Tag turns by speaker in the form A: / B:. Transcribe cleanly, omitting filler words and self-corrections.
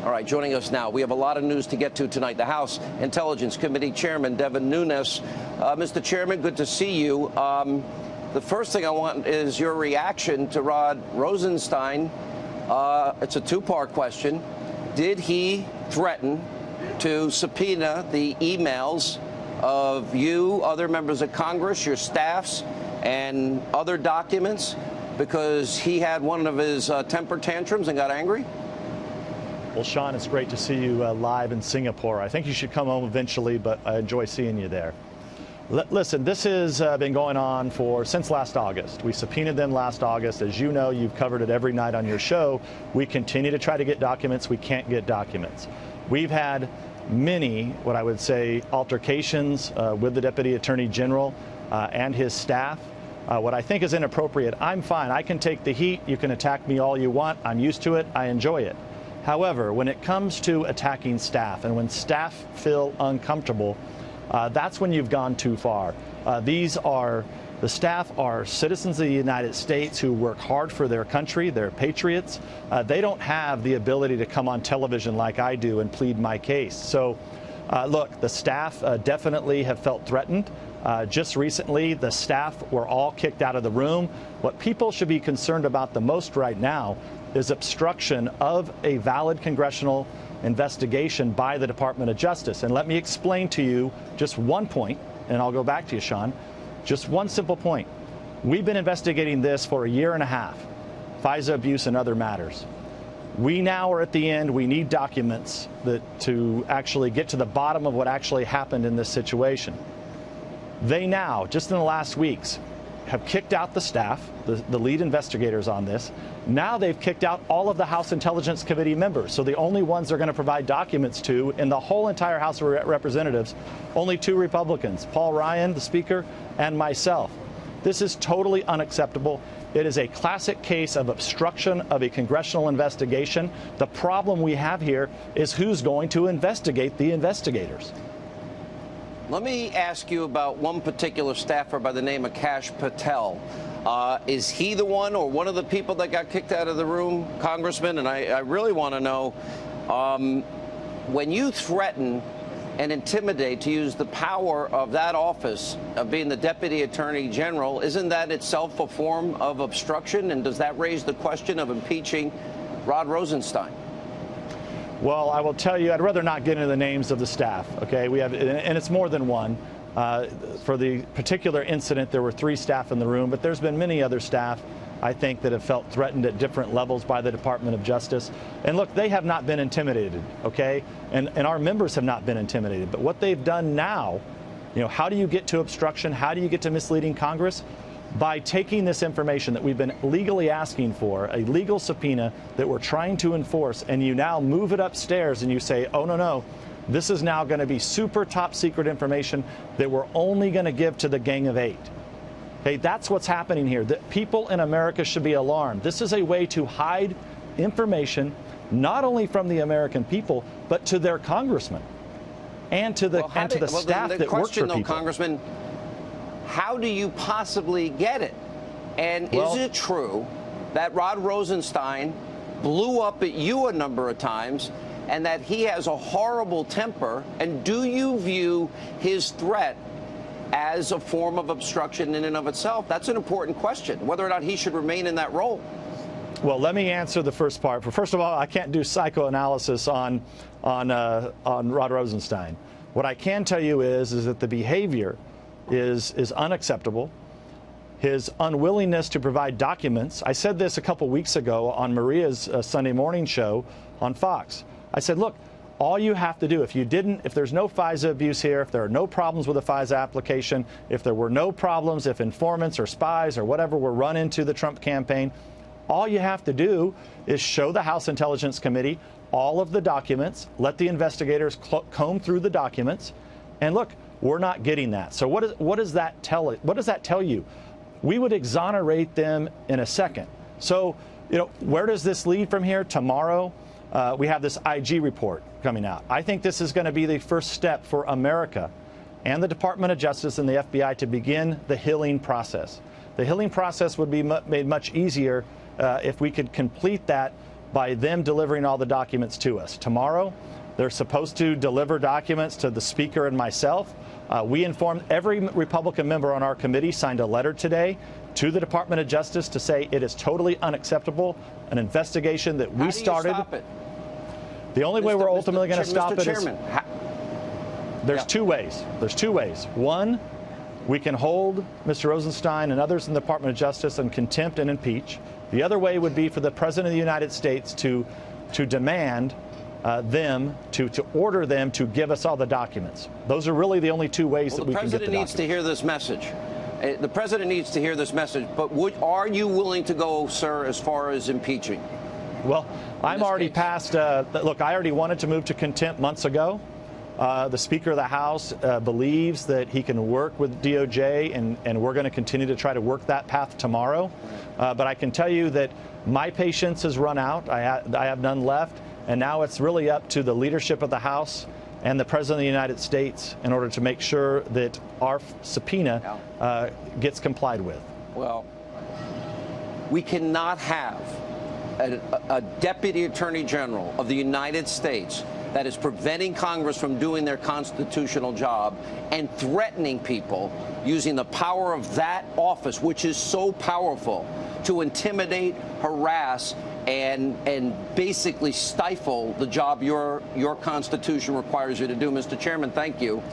A: All right, joining us now, we have a lot of news to get to tonight. The House Intelligence Committee Chairman, Devin Nunes. Mr. Chairman, good to see you. The first thing I want is your reaction to Rod Rosenstein. It's a two-part question. Did he threaten to subpoena the emails of you, other members of Congress, your staffs, and other documents because he had one of his temper tantrums and got angry?
B: Well, Sean, it's great to see you live in Singapore. I think you should come home eventually, but I enjoy seeing you there. Listen, this has been going on since last August. We subpoenaed them last August. As you know, you've covered it every night on your show. We continue to try to get documents. We can't get documents. We've had many, what I would say, altercations with the Deputy Attorney General and his staff. What I think is inappropriate, I'm fine. I can take the heat. You can attack me all you want. I'm used to it. I enjoy it. However, when it comes to attacking staff and when staff feel uncomfortable, that's when you've gone too far. The staff are citizens of the United States who work hard for their country. They're patriots. They don't have the ability to come on television like I do and plead my case. So, look, the staff definitely have felt threatened. Just recently, the staff were all kicked out of the room. What people should be concerned about the most right now is obstruction of a valid congressional investigation by the Department of Justice. And let me explain to you just one point, and I'll go back to you, Sean. Just one simple point. We've been investigating this for a year and a half, FISA abuse and other matters. We now are at the end. We need documents to actually get to the bottom of what actually happened in this situation. They now, just in the last weeks, have kicked out the staff, the lead investigators on this. Now they've kicked out all of the House Intelligence Committee members. So the only ones they're going to provide documents to in the whole entire House of Representatives, only two Republicans, Paul Ryan, the Speaker, and myself. This is totally unacceptable. It is a classic case of obstruction of a congressional investigation. The problem we have here is who's going to investigate the investigators.
A: Let me ask you about one particular staffer by the name of Kash Patel. Is he the one or one of the people that got kicked out of the room, Congressman? And I really want to know, when you threaten and intimidate, to use the power of that office of being the Deputy Attorney General, isn't that itself a form of obstruction? And does that raise the question of impeaching Rod Rosenstein?
B: Well, I will tell you, I'd rather not get into the names of the staff, okay? We have, and it's more than one. For the particular incident, there were 3 staff in the room, but there's been many other staff, I think, that have felt threatened at different levels by the Department of Justice. And look, they have not been intimidated, okay? And our members have not been intimidated. But what they've done now, you know, how do you get to obstruction? How do you get to misleading Congress? By taking this information that we've been legally asking for, a legal subpoena that we're trying to enforce, and you now move it upstairs and you say, oh, no, this is now going to be super top secret information that we're only going to give to the Gang of 8. Okay, that's what's happening here. That people in America should be alarmed. This is a way to hide information not only from the American people, but to their congressmen and to the staff that work for people.
A: Congressman, how do you possibly get it? And is it true that Rod Rosenstein blew up at you a number of times and that he has a horrible temper? And do you view his threat as a form of obstruction in and of itself? That's an important question, whether or not he should remain in that role.
B: Well, let me answer the first part. First of all, I can't do psychoanalysis on Rod Rosenstein. What I can tell you is that the behavior is unacceptable. His unwillingness to provide documents. I said this a couple weeks ago on Maria's Sunday morning show on Fox. I said, look, all you have to do, if there's no FISA abuse here, if there are no problems with the FISA application, if there were no problems, if informants or spies or whatever were run into the Trump campaign, all you have to do is show the House Intelligence Committee all of the documents, let the investigators comb through the documents, and look, we're not getting that. So what does that tell you? We would exonerate them in a second. So, you know, where does this lead from here? Tomorrow, we have this IG report coming out. I think this is going to be the first step for America and the Department of Justice and the FBI to begin the healing process. The healing process would be made much easier if we could complete that by them delivering all the documents to us. Tomorrow, they're supposed to deliver documents to the Speaker and myself. We informed every Republican member on our committee, signed a letter today to the Department of Justice to say it is totally unacceptable, an investigation that we started.
A: How do you stop it?
B: The only way we're ultimately going to stop it is there's two ways. There's two ways. One, we can hold Mr. Rosenstein and others in the Department of Justice in contempt and impeach. The other way would be for the President of the United States to demand them to order them to give us all the documents. Those are really the only two ways that we can get the documents.
A: The President needs to hear this message. The President needs to hear this message. But are you willing to go, sir, as far as impeaching?
B: Well, I'm already past. Look, I already wanted to move to contempt months ago. The Speaker of the House believes that he can work with DOJ, and we're going to continue to try to work that path tomorrow. But I can tell you that my patience has run out. I have none left. And now it's really up to the leadership of the House and the President of the United States in order to make sure that our subpoena gets complied with.
A: Well, we cannot have a Deputy Attorney General of the United States that is preventing Congress from doing their constitutional job and threatening people using the power of that office, which is so powerful, to intimidate, harass, and basically stifle the job your Constitution requires you to do. Mr. Chairman, thank you.